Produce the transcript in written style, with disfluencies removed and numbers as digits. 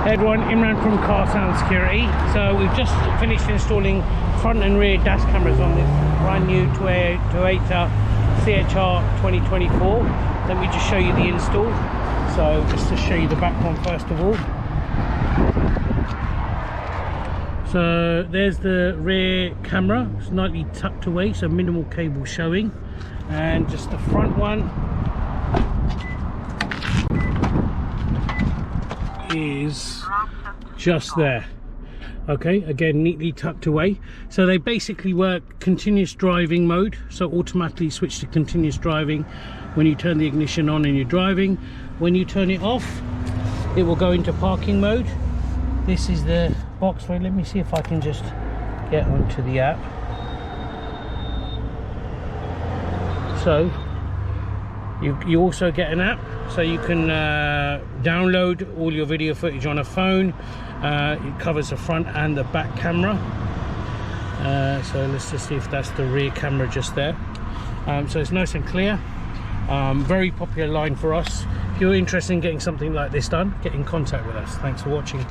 Hey everyone, Imran from Car Sound Security. So we've just finished installing front and rear dash cameras on this brand new Toyota CHR 2024. Let me just show you the install. So just to show you the back one first of all. So there's the rear camera, slightly tucked away, so minimal cable showing, and just the front one is just there. Okay, again neatly tucked away. So they basically work continuous driving mode, so automatically switch to continuous driving when you turn the ignition on and you're driving. When you turn it off, it will go into parking mode. This is the box. Wait, let me see if I can just get onto the app. So you also get an app, so you can download all your video footage on a phone. It covers the front and the back camera. So let's just see if that's the rear camera just there. So it's nice and clear. Very popular line for us. If you're interested in getting something like this done, get in contact with us. Thanks for watching.